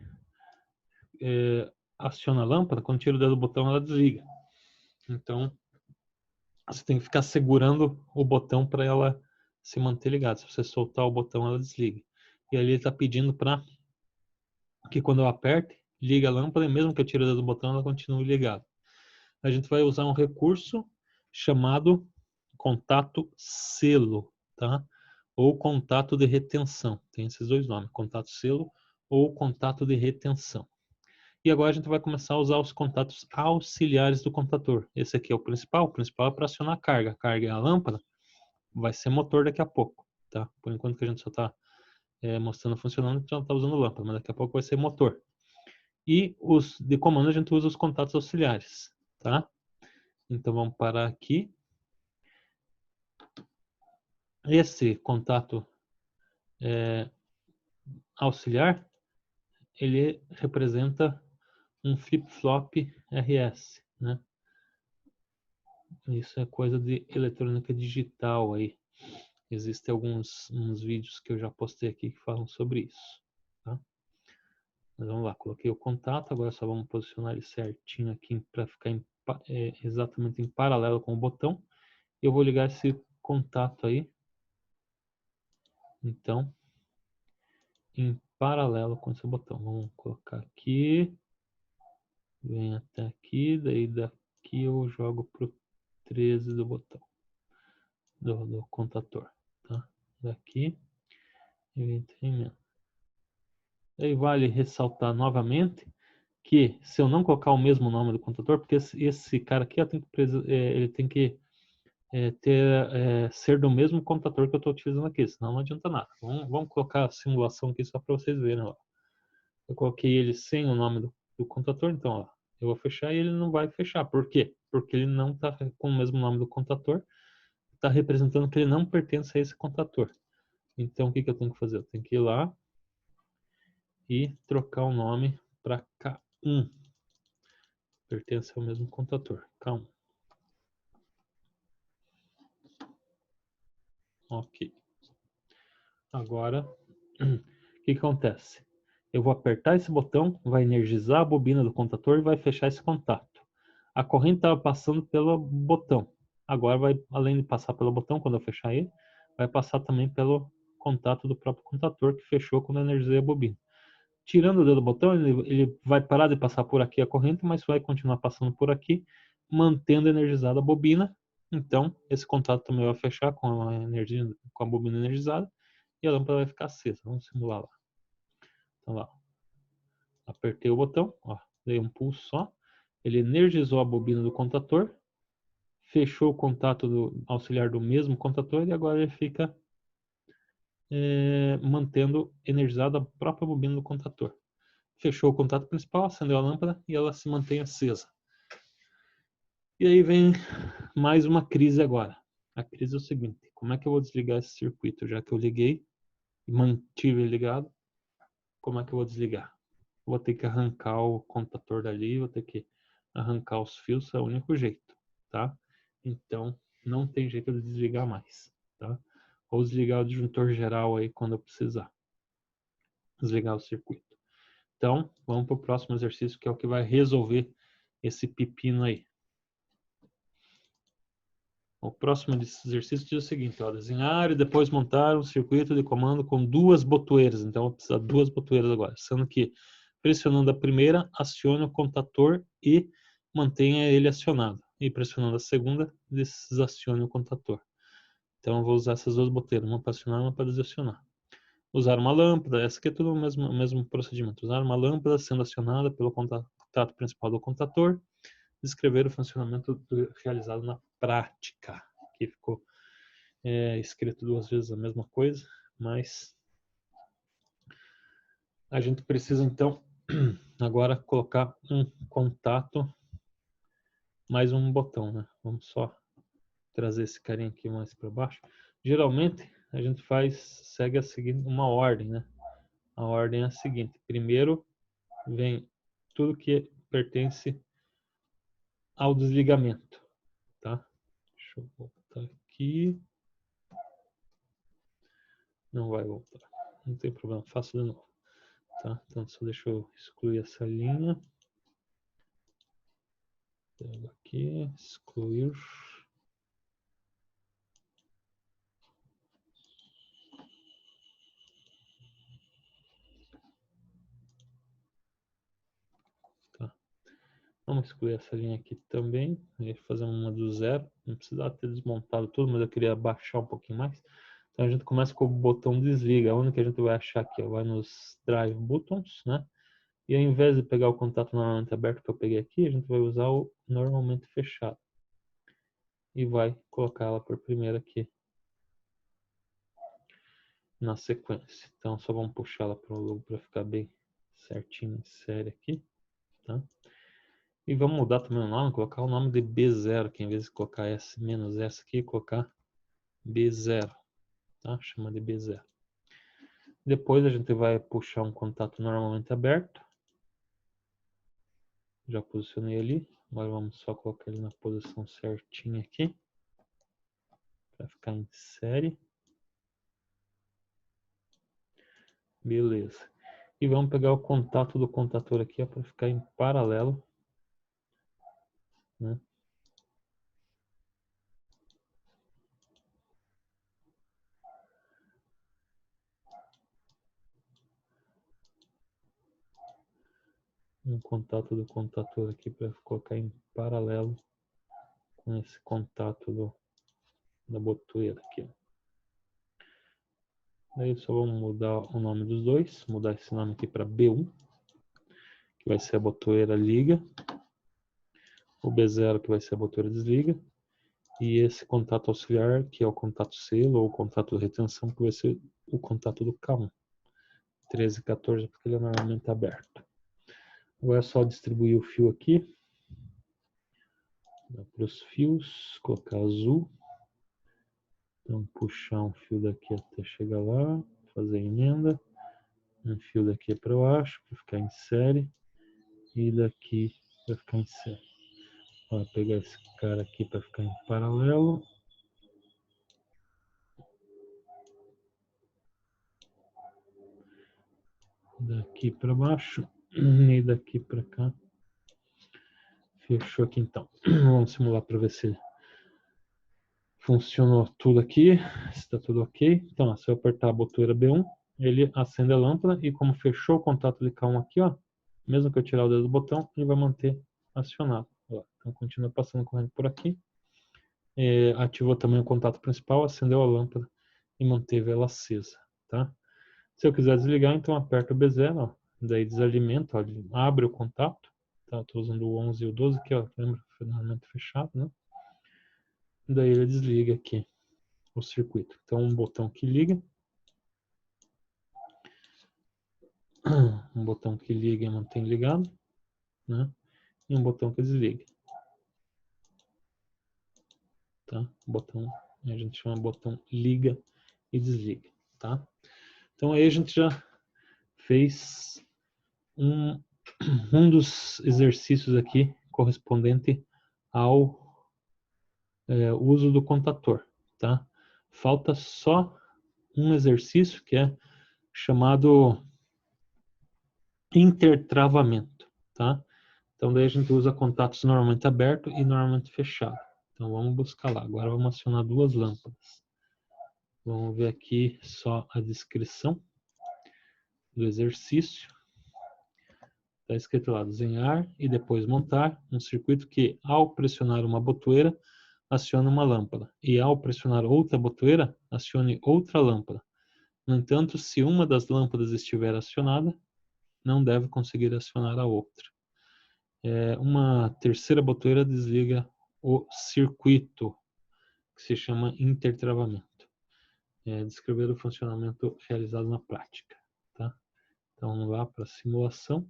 A: aciona a lâmpada, quando tira o dedo do botão ela desliga. Então, você tem que ficar segurando o botão para ela se manter ligada. Se você soltar o botão, ela desliga. E ali ele está pedindo para que quando eu aperte, ligue a lâmpada e mesmo que eu tire o dedo do botão, ela continue ligada. A gente vai usar um recurso chamado contato selo, tá? Ou contato de retenção. Tem esses dois nomes, contato selo ou contato de retenção. E agora a gente vai começar a usar os contatos auxiliares do contator. Esse aqui é o principal é para acionar a carga. A carga é a lâmpada, vai ser motor daqui a pouco, tá? Por enquanto que a gente só está mostrando funcionando, a gente não está usando lâmpada, mas daqui a pouco vai ser motor. E os de comando a gente usa os contatos auxiliares, tá? Então vamos parar aqui. Esse contato auxiliar, ele representa um flip-flop RS, né? Isso é coisa de eletrônica digital aí. Existem uns vídeos que eu já postei aqui que falam sobre isso, tá? Mas vamos lá, coloquei o contato, agora só vamos posicionar ele certinho aqui para ficar exatamente em paralelo com o botão. Eu vou ligar esse contato aí, então, em paralelo com esse botão. Vamos colocar aqui, vem até aqui, daí daqui eu jogo pro 13 do botão, do contator, tá? Daqui e vem terminando. Aí vale ressaltar novamente que se eu não colocar o mesmo nome do contator, porque esse cara aqui ele tem que ser do mesmo contator que eu estou utilizando aqui, senão não adianta nada. Vamos colocar a simulação aqui só para vocês verem. Ó. Eu coloquei ele sem o nome do contator, então ó, eu vou fechar e ele não vai fechar. Por quê? Porque ele não está com o mesmo nome do contator, está representando que ele não pertence a esse contator. Então o que eu tenho que fazer? Eu tenho que ir lá e trocar o nome para K1. Pertence ao mesmo contator, K1. Ok. Agora, o que acontece? Eu vou apertar esse botão, vai energizar a bobina do contator e vai fechar esse contato. A corrente estava passando pelo botão. Agora vai, além de passar pelo botão, quando eu fechar ele, vai passar também pelo contato do próprio contator que fechou quando eu energizei a bobina. Tirando o dedo do botão, ele vai parar de passar por aqui a corrente, mas vai continuar passando por aqui, mantendo energizada a bobina. Então, esse contato também vai fechar com a bobina energizada e a lâmpada vai ficar acesa. Vamos simular lá. Então lá, apertei o botão, ó, dei um pulso só, ele energizou a bobina do contator, fechou o contato auxiliar do mesmo contator e agora ele fica mantendo energizada a própria bobina do contator. Fechou o contato principal, acendeu a lâmpada e ela se mantém acesa. E aí vem mais uma crise agora. A crise é o seguinte, como é que eu vou desligar esse circuito? Já que eu liguei e mantive ele ligado, como é que eu vou desligar? Vou ter que arrancar o contator dali, vou ter que arrancar os fios é o único jeito, tá? Então, não tem jeito de desligar mais, tá? Ou desligar o disjuntor geral aí quando eu precisar. Desligar o circuito. Então, vamos para o próximo exercício, que é o que vai resolver esse pepino aí. O próximo exercício diz o seguinte, ó, desenhar e depois montar um circuito de comando com 2 botoeiras. Então, eu preciso de 2 botoeiras agora, sendo que pressionando a primeira, acione o contator e mantenha ele acionado. E pressionando a segunda, desacione o contator. Então, eu vou usar essas 2 boteiras, uma para acionar e uma para desacionar. Usar uma lâmpada, essa aqui é tudo o mesmo procedimento. Usar uma lâmpada sendo acionada pelo contato principal do contator. Descrever o funcionamento realizado na prática. Aqui ficou escrito 2 vezes a mesma coisa, mas a gente precisa então agora colocar um contato mais um botão, né? Vamos só trazer esse carinha aqui mais para baixo. Geralmente a gente segue a seguinte uma ordem, né? A ordem é a seguinte: primeiro vem tudo que pertence ao desligamento, tá? Deixa eu voltar aqui. Não vai voltar, não tem problema, faço de novo, tá? Então só deixa eu excluir essa linha. Pego aqui, excluir. Tá. Vamos excluir essa linha aqui também. E fazer uma do zero. Não precisava ter desmontado tudo, mas eu queria baixar um pouquinho mais. Então a gente começa com o botão desliga. Onde que a gente vai achar aqui? Vai nos drive buttons, né? E ao invés de pegar o contato normalmente aberto que eu peguei aqui, a gente vai usar o normalmente fechado. E vai colocar ela por primeiro aqui na sequência. Então só vamos puxar ela para ficar bem certinho em série aqui, tá? E vamos mudar também o nome, colocar o nome de B0 aqui, em vez de colocar S menos S aqui, colocar B0, tá? Chama de B0. Depois a gente vai puxar um contato normalmente aberto. Já posicionei ali. Agora vamos só colocar ele na posição certinha aqui, para ficar em série. Beleza. E vamos pegar o contato do contator aqui para ficar em paralelo, né? Um contato do contator aqui para colocar em paralelo com esse contato da botoeira aqui. Daí só vamos mudar o nome dos dois, mudar esse nome aqui para B1, que vai ser a botoeira liga, o B0 que vai ser a botoeira desliga, e esse contato auxiliar, que é o contato selo ou o contato de retenção, que vai ser o contato do K1. 13 e 14 porque ele é normalmente aberto. Agora é só distribuir o fio aqui, para os fios, colocar azul, então puxar um fio daqui até chegar lá, fazer a emenda, um fio daqui para baixo, para ficar em série, e daqui para ficar em série. Vou pegar esse cara aqui para ficar em paralelo. Daqui para baixo e daqui para cá. Fechou aqui então. Vamos simular para ver se funcionou tudo aqui. Se está tudo ok. Então, se eu apertar a botoeira B1, ele acende a lâmpada e como fechou o contato de K1 aqui, ó, mesmo que eu tirar o dedo do botão, ele vai manter acionado. Ó, então continua passando corrente por aqui. Ativou também o contato principal, acendeu a lâmpada e manteve ela acesa, tá? Se eu quiser desligar, então aperto o B0, ó, daí desalimenta, ó, abre o contato, tá? Estou usando o 11 e o 12 aqui, ó, lembra? Finalmente fechado, né? Daí ele desliga aqui o circuito. Então um botão que liga, um botão que liga e mantém ligado, né? E um botão que desliga, tá? O botão, a gente chama de botão liga e desliga, tá? Então aí a gente já fez um dos exercícios aqui correspondente ao uso do contador, tá? Falta só um exercício que é chamado intertravamento, tá? Então daí a gente usa contatos normalmente aberto e normalmente fechado. Então vamos buscar lá. Agora vamos acionar duas lâmpadas. Vamos ver aqui só a descrição do exercício. Está escrito lá, desenhar e depois montar um circuito que, ao pressionar uma botoeira, aciona uma lâmpada. E ao pressionar outra botoeira, acione outra lâmpada. No entanto, se uma das lâmpadas estiver acionada, não deve conseguir acionar a outra. Uma terceira botoeira desliga o circuito, que se chama intertravamento. Descrever o funcionamento realizado na prática. Tá? Então vamos lá para a simulação.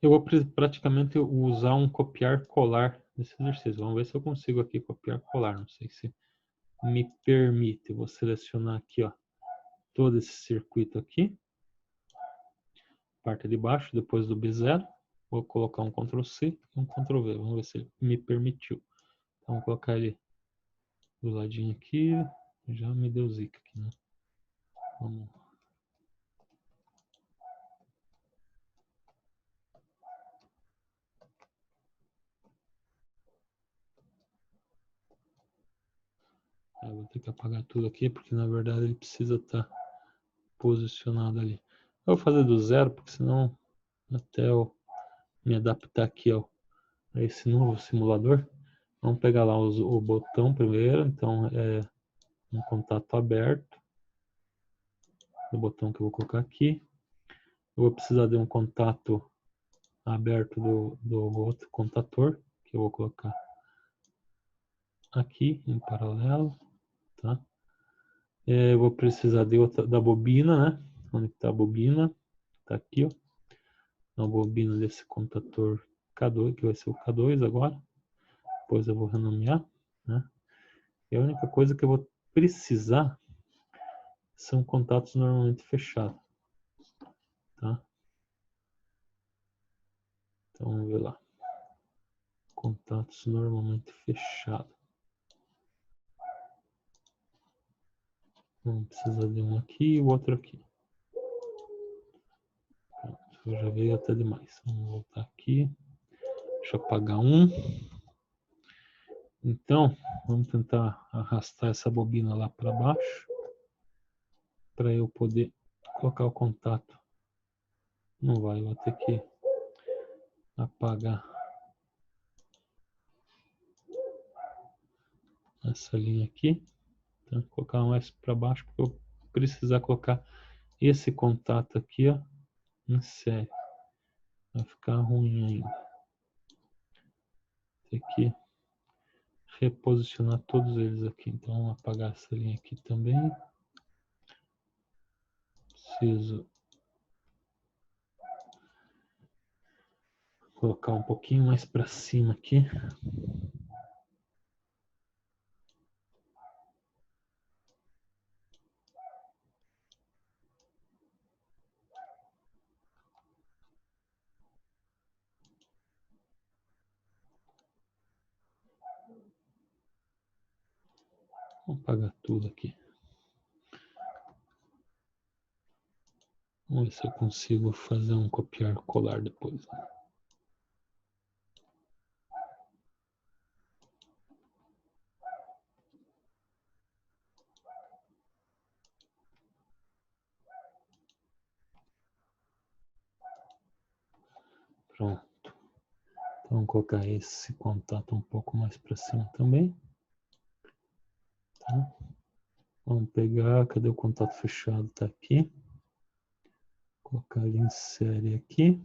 A: Eu vou praticamente usar um copiar-colar nesse exercício. Vamos ver se eu consigo aqui copiar-colar. Não sei se me permite. Eu vou selecionar aqui, ó, todo esse circuito aqui. Parte de baixo, depois do B0. Vou colocar um Ctrl C e um Ctrl V. Vamos ver se ele me permitiu. Então vou colocar ele do ladinho aqui. Já me deu zica aqui, né? Vamos. Eu vou ter que apagar tudo aqui, porque na verdade ele precisa estar posicionado ali. Eu vou fazer do zero, porque senão até eu me adaptar aqui a esse novo simulador. Vamos pegar lá o botão primeiro, então é um contato aberto. O botão que eu vou colocar aqui. Eu vou precisar de um contato aberto do outro contator, que eu vou colocar aqui em paralelo, tá? Eu vou precisar de da bobina, né? Onde está a bobina? Tá aqui, ó. A bobina desse contator K2, que vai ser o K2 agora. Depois eu vou renomear, né? E a única coisa que eu vou precisar são contatos normalmente fechados, tá? Então vamos ver lá. Contatos normalmente fechados. Vamos precisar de um aqui e o outro aqui. Pronto, já veio até demais. Vamos voltar aqui. Deixa eu apagar um. Então, vamos tentar arrastar essa bobina lá para baixo, para eu poder colocar o contato. Não vai, vou ter que apagar essa linha aqui. Então, vou colocar mais para baixo, porque eu precisar colocar esse contato aqui, ó, em série. Vai ficar ruim ainda. Tem que reposicionar todos eles aqui. Então, vamos apagar essa linha aqui também. Preciso colocar um pouquinho mais para cima aqui. Vamos apagar tudo aqui. Vamos ver se eu consigo fazer um copiar colar depois. Pronto. Então vamos colocar esse contato um pouco mais para cima também. Tá? Vamos pegar, cadê o contato fechado? Tá aqui. Colocar ele em série aqui.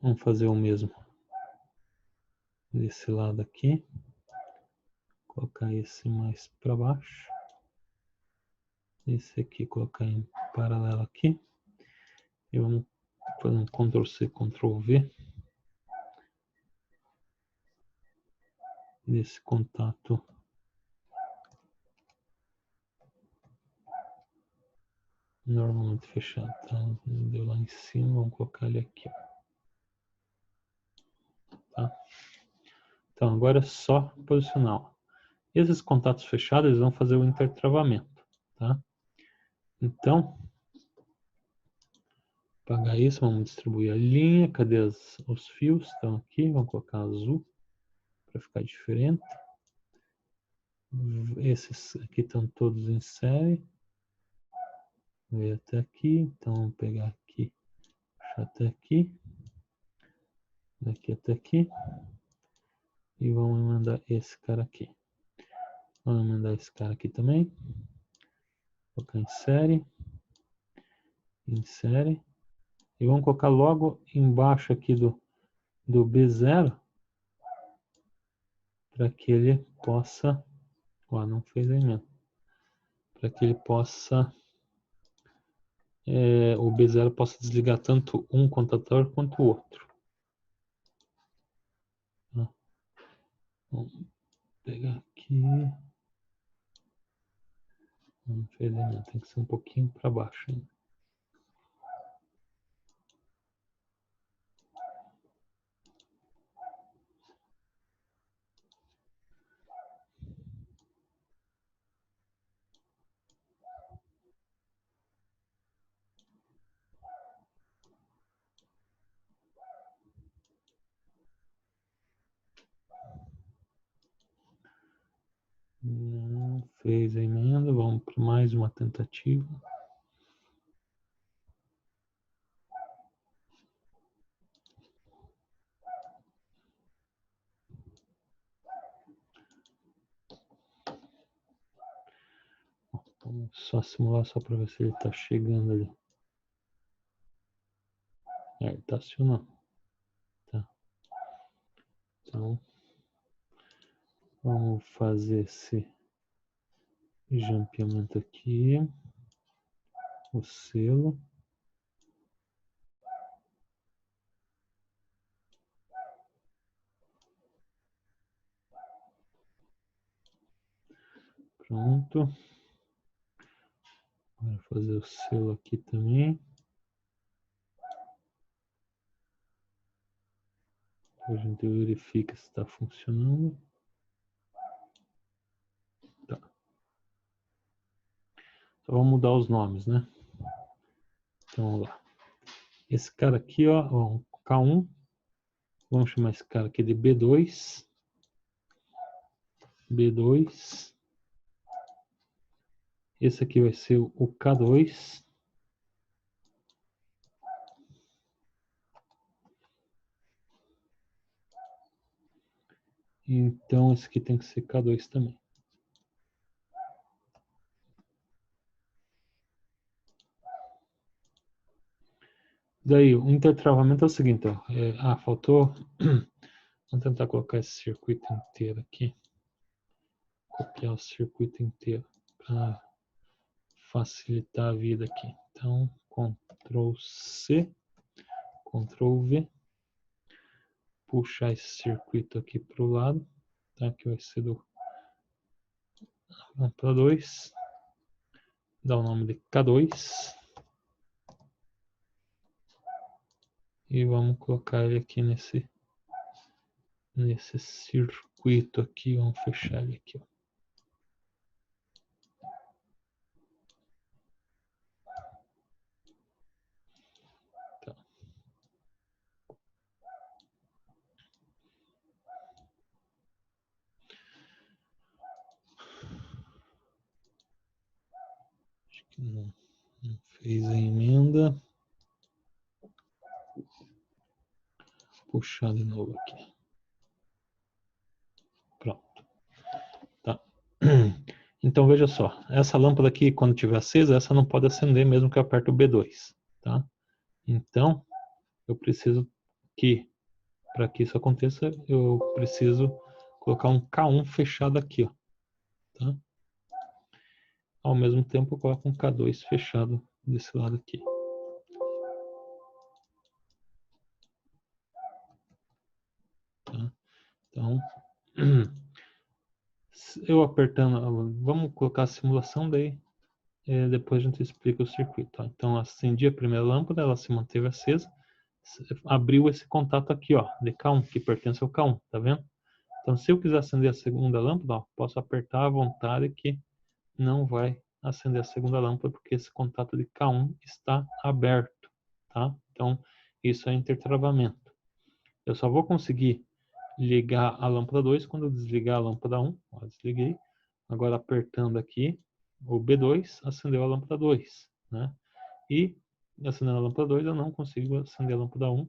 A: Vamos fazer o mesmo desse lado aqui. Colocar esse mais para baixo. Esse aqui colocar em paralelo aqui. E vamos fazer um Ctrl C, Ctrl V. Desse contato normalmente fechado. Então, deu lá em cima, vamos colocar ele aqui. Tá? Então, agora é só posicionar. Ó. Esses contatos fechados, eles vão fazer o intertravamento. Tá? Então, apagar isso, vamos distribuir a linha. Cadê os fios? Estão aqui, vamos colocar azul para ficar diferente. Esses aqui estão todos em série. Veio até aqui, então vamos pegar aqui, puxar até aqui, daqui até aqui, e vamos mandar esse cara aqui. Vamos mandar esse cara aqui também, colocar em série, e vamos colocar logo embaixo aqui do B0, para que ele possa, ó, não fez a emenda, para que ele possa, o B0 possa desligar tanto um contador quanto o outro. Tá? Vamos pegar aqui. Não fez ainda, tem que ser um pouquinho para baixo ainda. Não fez a emenda, vamos para mais uma tentativa. Vamos só simular só para ver se ele está chegando ali. Ele está acionando. Tá. Então, vamos fazer esse jampeamento aqui. O selo. Pronto. Vou fazer o selo aqui também. A gente verifica se está funcionando. Tá. Só vamos mudar os nomes, né? Então, vamos lá. Esse cara aqui, ó, um K1. Vamos chamar esse cara aqui de B2. B2. Esse aqui vai ser o K2. Então, esse aqui tem que ser K2 também. Daí, o intertravamento é o seguinte, ó. Faltou... Vamos tentar colocar esse circuito inteiro aqui. Copiar o circuito inteiro para facilitar a vida aqui. Então, Ctrl C, Ctrl V. Puxar esse circuito aqui para o lado. Tá? Que vai ser do para 2. Dá o nome de K2. E vamos colocar ele aqui nesse circuito aqui. Vamos fechar ele aqui, ó. Tá. Acho que não fez a emenda. Puxar de novo aqui. Pronto. Tá. Então veja só, essa lâmpada aqui, quando estiver acesa, essa não pode acender mesmo que eu aperte o B2, tá? Então, eu preciso que, para que isso aconteça, eu preciso colocar um K1 fechado aqui, ó, tá? Ao mesmo tempo, eu coloco um K2 fechado desse lado aqui. Tá? Então, eu apertando, vamos colocar a simulação daí. depois a gente explica o circuito. Ó. Então, acendi a primeira lâmpada, ela se manteve acesa, abriu esse contato aqui, ó, de K1, que pertence ao K1, tá vendo? Então, se eu quiser acender a segunda lâmpada, ó, posso apertar à vontade que não vai acender a segunda lâmpada, porque esse contato de K1 está aberto, tá? Então, isso é intertravamento. Eu só vou conseguir ligar a lâmpada 2 quando eu desligar a lâmpada 1. Ó, desliguei. Agora, apertando aqui o B2, acendeu a lâmpada 2, né? E acendendo a lâmpada 2, eu não consigo acender a lâmpada 1,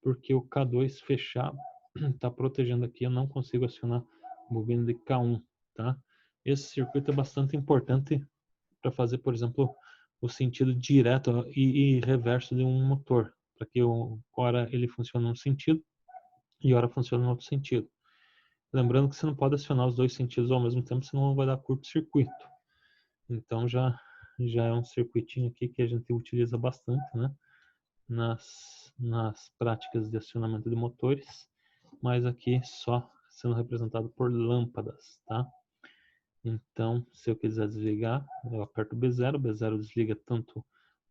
A: porque o K2 fechado está protegendo aqui, eu não consigo acionar o bobina de K1, tá? Esse circuito é bastante importante para fazer, por exemplo, o sentido direto e reverso de um motor, para que ora ele funcione num sentido e ora funcione no outro sentido. Lembrando que você não pode acionar os dois sentidos ao mesmo tempo, senão vai dar curto-circuito. Então já é um circuitinho aqui que a gente utiliza bastante, né? Nas práticas de acionamento de motores, mas aqui só sendo representado por lâmpadas, tá? Então, se eu quiser desligar, eu aperto o B0, o B0 desliga tanto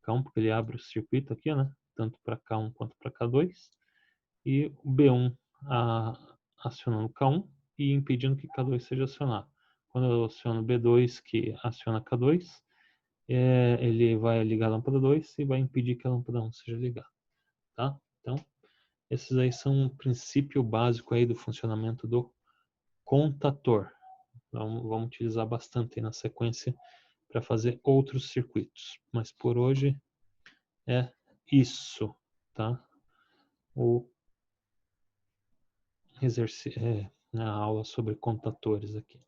A: K1, porque ele abre o circuito aqui, né? Tanto para K1 quanto para K2, e o B1 acionando K1 e impedindo que K2 seja acionado. Quando eu aciono o B2, que aciona K2, ele vai ligar a lâmpada 2 e vai impedir que a lâmpada 1 seja ligada, tá? Então, esses aí são um princípio básico aí do funcionamento do contator. Vamos utilizar bastante aí na sequência para fazer outros circuitos. Mas por hoje é isso, tá? O a aula sobre contatores aqui.